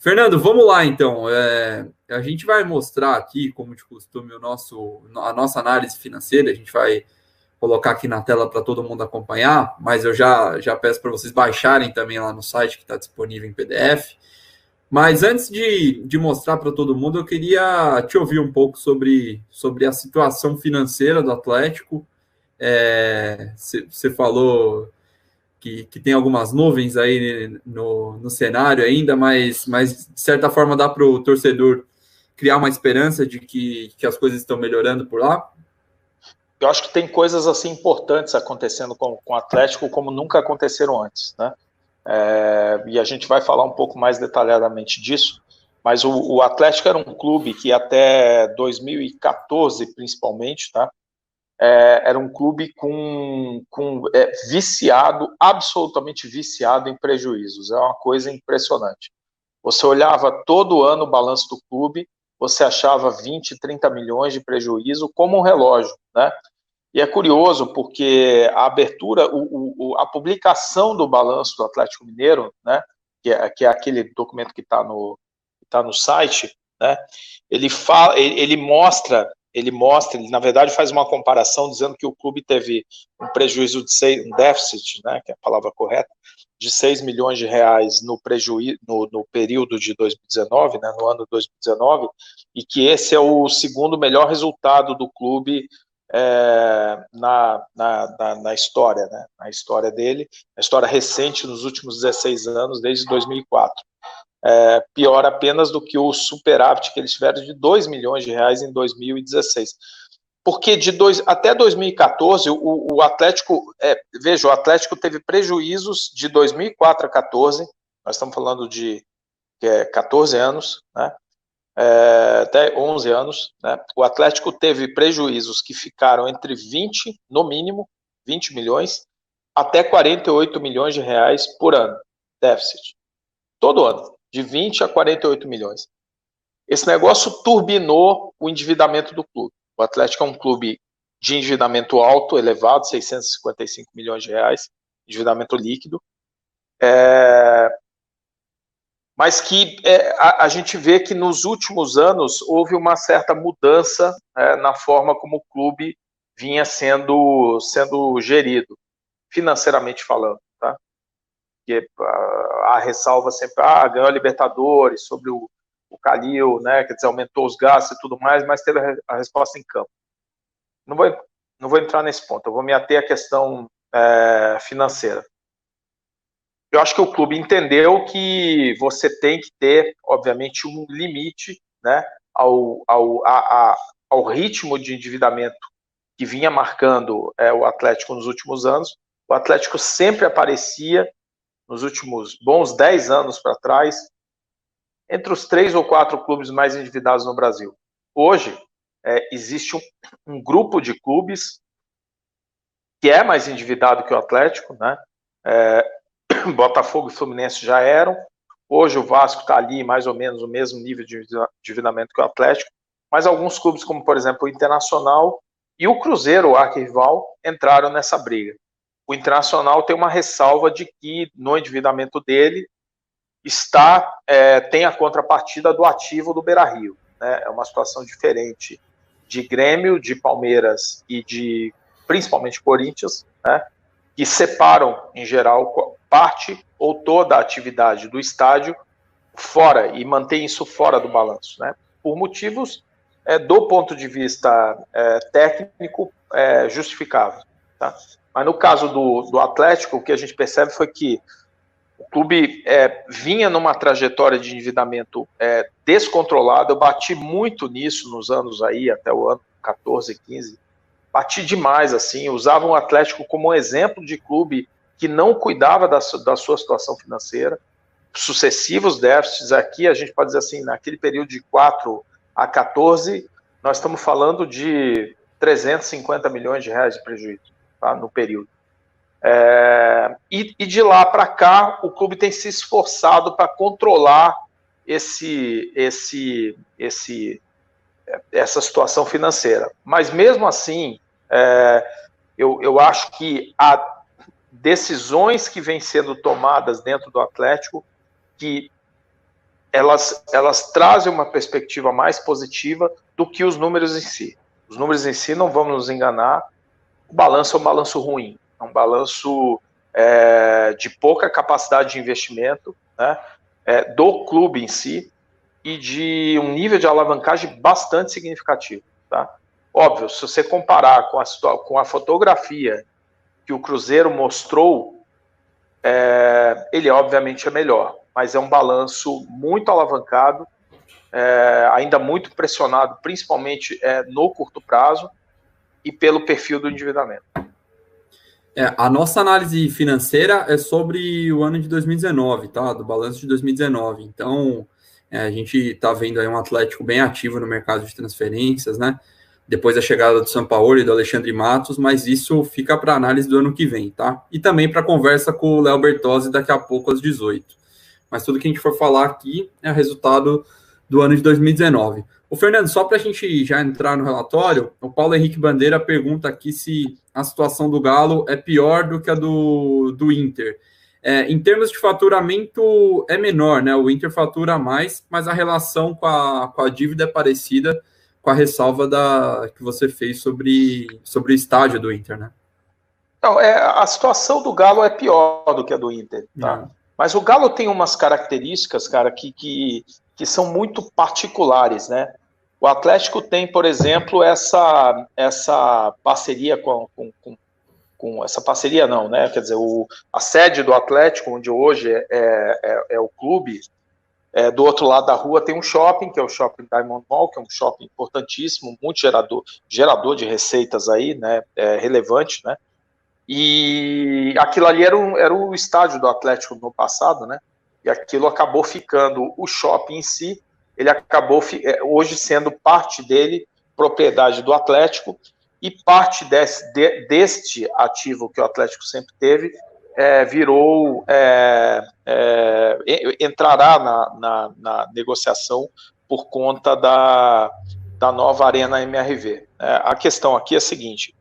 Fernando, vamos lá então. A gente vai mostrar aqui, como de costume, a nossa análise financeira. A gente vai colocar aqui na tela para todo mundo acompanhar, mas eu já peço para vocês baixarem também lá no site que está disponível em PDF. Mas antes de mostrar para todo mundo, eu queria te ouvir um pouco sobre a situação financeira do Atlético. Você falou que tem algumas nuvens aí no cenário ainda, mas de certa forma dá para o torcedor criar uma esperança de que as coisas estão melhorando por lá? Eu acho que tem coisas assim importantes acontecendo com o Atlético como nunca aconteceram antes, né? E a gente vai falar um pouco mais detalhadamente disso, mas o Atlético era um clube que até 2014, principalmente, tá? Era um clube viciado, absolutamente viciado em prejuízos. É uma coisa impressionante. Você olhava todo ano o balanço do clube, você achava 20, 30 milhões de prejuízo como um relógio, né? E é curioso porque a abertura, a publicação do balanço do Atlético Mineiro, né, que é aquele documento que está no site, né, ele na verdade faz uma comparação dizendo que o clube teve um prejuízo um déficit, né, que é a palavra correta, de 6 milhões de reais no período de 2019, né, no ano de 2019, e que esse é o segundo melhor resultado do clube na história, né? Na história dele, na história recente nos últimos 16 anos, desde 2004. Pior apenas do que o superávit que eles tiveram de 2 milhões de reais em 2016. Porque até 2014, o Atlético, veja, o Atlético teve prejuízos de 2004 a 2014, nós estamos falando de 14 anos, né? Até 11 anos, né? O Atlético teve prejuízos que ficaram entre 20, no mínimo, 20 milhões, até 48 milhões de reais por ano, déficit. Todo ano, de 20 a 48 milhões. Esse negócio turbinou o endividamento do clube. O Atlético é um clube de endividamento alto, elevado, 655 milhões de reais, endividamento líquido. Mas que a gente vê que nos últimos anos houve uma certa mudança na forma como o clube vinha sendo gerido, financeiramente falando. Tá? Porque a ressalva sempre, ganhou a Libertadores, sobre o Calil, né, quer dizer, aumentou os gastos e tudo mais, mas teve a resposta em campo. Não vou entrar nesse ponto, eu vou me ater à questão financeira. Eu acho que o clube entendeu que você tem que ter, obviamente, um limite, né, ao ritmo de endividamento que vinha marcando o Atlético nos últimos anos. O Atlético sempre aparecia, nos últimos bons 10 anos para trás, entre os 3 ou 4 clubes mais endividados no Brasil. Hoje, existe um grupo de clubes que é mais endividado que o Atlético, né? Botafogo e Fluminense já eram. Hoje o Vasco está ali mais ou menos o mesmo nível de endividamento que o Atlético, mas alguns clubes, como por exemplo o Internacional e o Cruzeiro, o arquirrival, entraram nessa briga. O Internacional tem uma ressalva de que no endividamento dele tem a contrapartida do ativo do Beira-Rio. Né? É uma situação diferente de Grêmio, de Palmeiras e de principalmente Corinthians, né? Que separam, em geral, parte ou toda a atividade do estádio fora e mantém isso fora do balanço, né? Por motivos, do ponto de vista técnico, justificável. Tá? Mas no caso do Atlético, o que a gente percebe foi que o clube vinha numa trajetória de endividamento descontrolado. Eu bati muito nisso nos anos aí, até o ano 14, 15, bati demais, assim, usava o Atlético como um exemplo de clube que não cuidava da sua situação financeira, sucessivos déficits. Aqui a gente pode dizer assim, naquele período de 4 a 14, nós estamos falando de 350 milhões de reais de prejuízo, tá, no período. E de lá para cá, o clube tem se esforçado para controlar essa situação financeira. Mas mesmo assim, eu acho que há decisões que vêm sendo tomadas dentro do Atlético que elas trazem uma perspectiva mais positiva do que os números em si. Os números em si, não vamos nos enganar, o balanço é um balanço ruim, é um balanço de pouca capacidade de investimento, né, do clube em si, e de um nível de alavancagem bastante significativo. Tá? Óbvio, se você comparar com a fotografia que o Cruzeiro mostrou, ele obviamente é melhor, mas é um balanço muito alavancado, ainda muito pressionado, principalmente no curto prazo e pelo perfil do endividamento. A nossa análise financeira é sobre o ano de 2019, tá? Do balanço de 2019. Então, a gente está vendo aí um Atlético bem ativo no mercado de transferências, né? Depois da chegada do Sampaoli e do Alexandre Matos, mas isso fica para análise do ano que vem, tá? E também para conversa com o Léo Bertozzi daqui a pouco às 18. Mas tudo que a gente for falar aqui é o resultado do ano de 2019. O Fernando, só para a gente já entrar no relatório, o Paulo Henrique Bandeira pergunta aqui se a situação do Galo é pior do que a do Inter. Em termos de faturamento é menor, né? O Inter fatura mais, mas a relação com a dívida é parecida, com a ressalva que você fez sobre o estádio do Inter, né? Não, a situação do Galo é pior do que a do Inter, tá? Mas o Galo tem umas características, cara, que são muito particulares, né? O Atlético tem, por exemplo, essa parceria com essa parceria não, né? Quer dizer, a sede do Atlético, onde hoje é o clube, do outro lado da rua tem um shopping, que é o Shopping Diamond Mall, que é um shopping importantíssimo, muito gerador de receitas aí, né? Relevante, né? E aquilo ali era o estádio do Atlético no passado, né? E aquilo acabou ficando, o shopping em si, ele acabou hoje sendo parte dele, propriedade do Atlético, e parte deste ativo que o Atlético sempre teve, entrará na negociação por conta da nova Arena MRV. A questão aqui é a seguinte: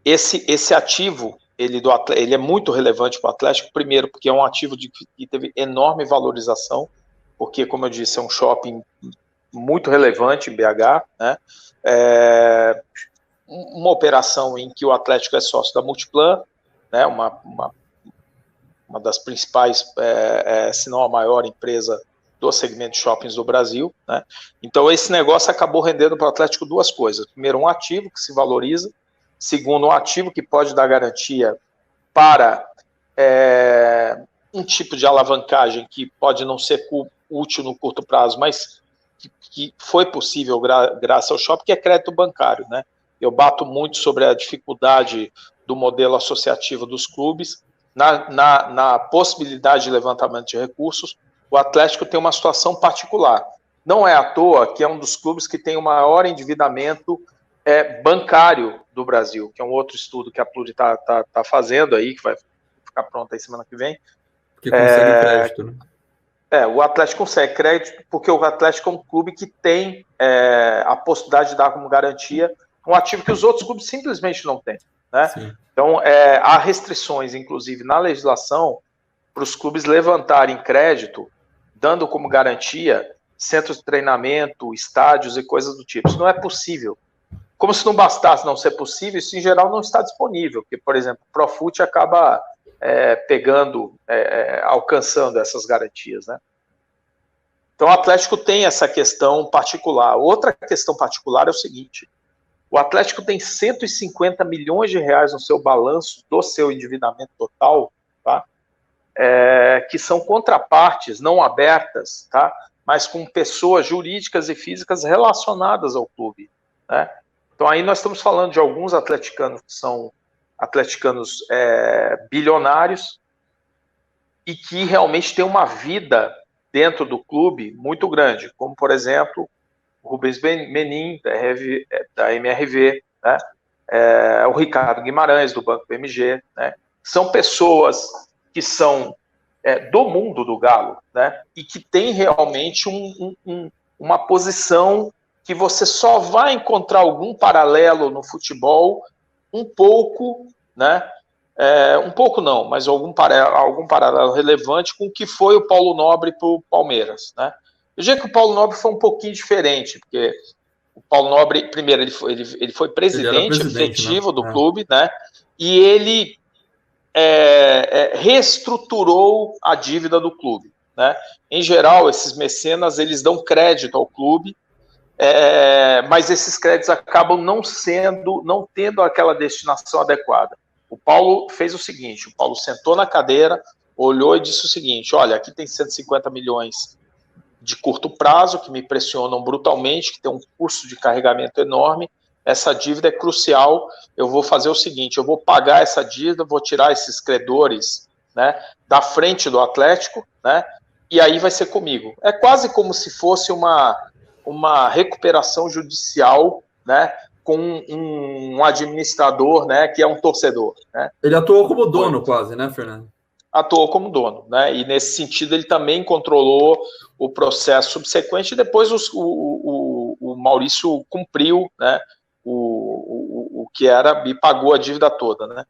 esse ativo, ele é muito relevante para o Atlético, primeiro porque é um ativo que teve enorme valorização, porque, como eu disse, é um shopping muito relevante em BH, né? Uma operação em que o Atlético é sócio da Multiplan, né? Uma das principais, se não a maior empresa do segmento de shoppings do Brasil, né? Então, esse negócio acabou rendendo para o Atlético duas coisas. Primeiro, um ativo que se valoriza. Segundo, um ativo que pode dar garantia para um tipo de alavancagem que pode não ser útil no curto prazo, mas que foi possível graças ao shopping, que é crédito bancário, né? Eu bato muito sobre a dificuldade do modelo associativo dos clubes na possibilidade de levantamento de recursos. O Atlético tem uma situação particular. Não é à toa que é um dos clubes que tem o maior endividamento bancário do Brasil, que é um outro estudo que a Pluri está fazendo aí, que vai ficar pronto aí semana que vem. Porque consegue crédito, né? O Atlético consegue crédito porque o Atlético é um clube que tem a possibilidade de dar como garantia um ativo que os outros clubes simplesmente não têm, né? Sim. Então, há restrições, inclusive, na legislação para os clubes levantarem crédito, dando como garantia centros de treinamento, estádios e coisas do tipo. Isso não é possível. Como se não bastasse não ser possível, isso em geral não está disponível, porque, por exemplo, o Profut acaba alcançando essas garantias, né? Então, o Atlético tem essa questão particular. Outra questão particular é o seguinte: o Atlético tem 150 milhões de reais no seu balanço do seu endividamento total, tá? Que são contrapartes não abertas, tá? Mas com pessoas jurídicas e físicas relacionadas ao clube, né? Então, aí nós estamos falando de alguns atleticanos que são atleticanos bilionários e que realmente têm uma vida dentro do clube muito grande, como, por exemplo, o Rubens Menin, da MRV, né? O Ricardo Guimarães, do Banco BMG, né? São pessoas que são do mundo do Galo, né? E que têm realmente uma posição que você só vai encontrar algum paralelo no futebol um pouco, né, Um pouco não, mas algum paralelo relevante com o que foi o Paulo Nobre para o Palmeiras, né? Eu diria que o Paulo Nobre foi um pouquinho diferente, porque o Paulo Nobre, primeiro, ele foi presidente efetivo, né, do clube, né? E ele reestruturou a dívida do clube, né? Em geral, esses mecenas, eles dão crédito ao clube, mas esses créditos acabam não tendo aquela destinação adequada. O Paulo fez o seguinte, o Paulo sentou na cadeira, olhou e disse o seguinte, olha, aqui tem 150 milhões de curto prazo, que me pressionam brutalmente, que tem um custo de carregamento enorme, essa dívida é crucial, eu vou fazer o seguinte, eu vou pagar essa dívida, vou tirar esses credores, né, da frente do Atlético, né, e aí vai ser comigo. É quase como se fosse uma recuperação judicial, né, com um administrador, né, que é um torcedor, né? Ele atuou como dono quase, né, Fernando? Atuou como dono, né? E nesse sentido ele também controlou o processo subsequente. E depois o Maurício cumpriu, né, o que era e pagou a dívida toda, né?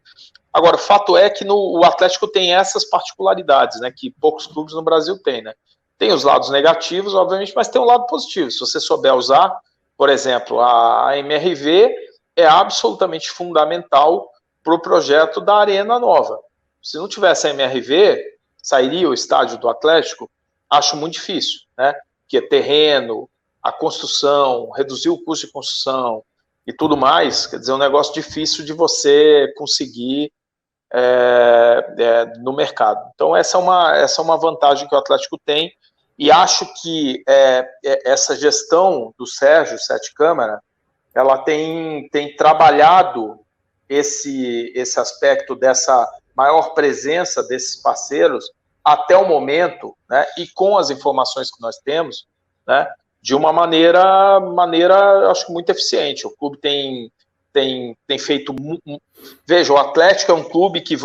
Agora, o fato é que o Atlético tem essas particularidades, né, que poucos clubes no Brasil têm, né? Tem os lados negativos, obviamente, mas tem um lado positivo. Se você souber usar, por exemplo, a MRV é absolutamente fundamental para o projeto da Arena Nova. Se não tivesse a MRV, sairia o estádio do Atlético? Acho muito difícil, né? Porque terreno, a construção, reduzir o custo de construção e tudo mais, quer dizer, é um negócio difícil de você conseguir no mercado. Então, essa é uma vantagem que o Atlético tem, e acho que essa gestão do Sérgio Sete Câmara, ela tem trabalhado esse aspecto dessa maior presença desses parceiros até o momento, né, e com as informações que nós temos, né, de uma maneira acho muito eficiente. O clube tem feito... Veja, o Atlético é um clube que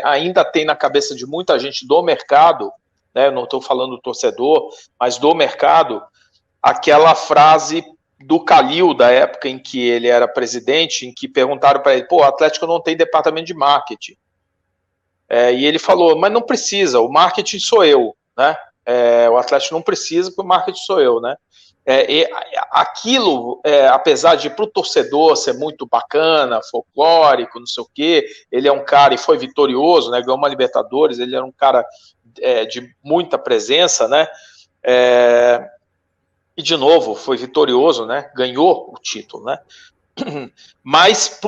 ainda tem na cabeça de muita gente do mercado, né, não estou falando do torcedor, mas do mercado, aquela frase do Calil, da época em que ele era presidente, em que perguntaram para ele, o Atlético não tem departamento de marketing. E ele falou, mas não precisa, o marketing sou eu, né? O Atlético não precisa, porque o marketing sou eu, né? Aquilo, apesar de para o torcedor ser muito bacana, folclórico, não sei o quê, ele é um cara, e foi vitorioso, né? Ganhou uma Libertadores, ele era um cara de muita presença, né? E de novo, foi vitorioso, né? Ganhou o título, né? Mas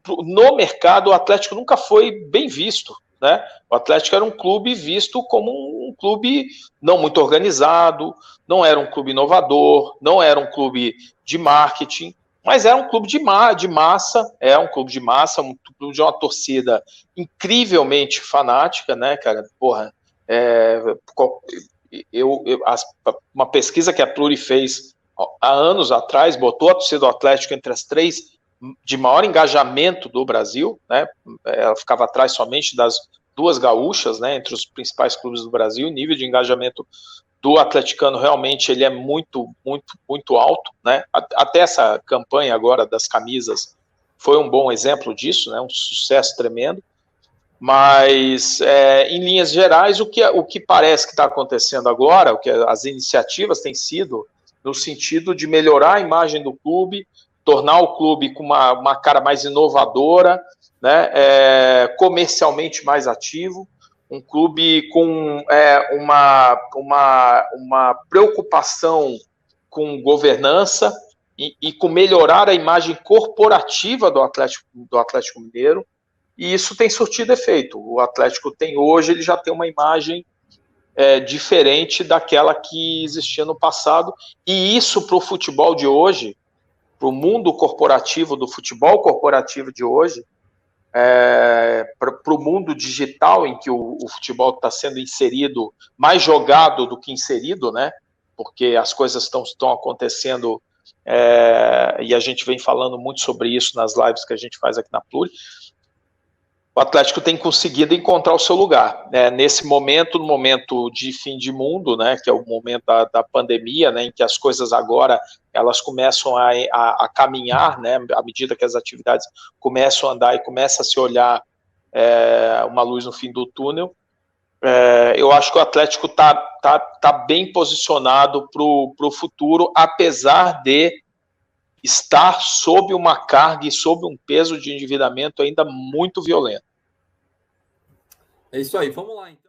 no mercado o Atlético nunca foi bem visto, né? O Atlético era um clube visto como um clube não muito organizado, não era um clube inovador, não era um clube de marketing, mas era um clube de massa, um clube de massa, um clube de uma torcida incrivelmente fanática, né, cara? Porra, uma pesquisa que a Pluri fez há anos atrás, botou a torcida do Atlético entre as 3 de maior engajamento do Brasil, né? Ela ficava atrás somente das 2 gaúchas, né? Entre os principais clubes do Brasil. O nível de engajamento do atleticano realmente ele é muito, muito, muito alto, né? Até essa campanha agora das camisas foi um bom exemplo disso, né? Um sucesso tremendo. Mas, em linhas gerais, o que parece que está acontecendo agora, o que as iniciativas têm sido no sentido de melhorar a imagem do clube, tornar o clube com uma cara mais inovadora, né, comercialmente mais ativo, um clube com uma preocupação com governança e com melhorar a imagem corporativa do Atlético Mineiro, e isso tem surtido efeito. O Atlético hoje, ele já tem uma imagem diferente daquela que existia no passado, e isso para o futebol de hoje, para o mundo corporativo do futebol corporativo de hoje, para o mundo digital em que o futebol está sendo inserido, mais jogado do que inserido, né? Porque as coisas estão acontecendo, e a gente vem falando muito sobre isso nas lives que a gente faz aqui na Pluri. O Atlético tem conseguido encontrar o seu lugar, né? Nesse momento, no momento de fim de mundo, né, que é o momento da pandemia, né, em que as coisas agora elas começam a caminhar, né, à medida que as atividades começam a andar e começa a se olhar uma luz no fim do túnel. Eu acho que o Atlético tá bem posicionado para o futuro, apesar de estar sob uma carga e sob um peso de endividamento ainda muito violento. É isso aí, vamos lá então.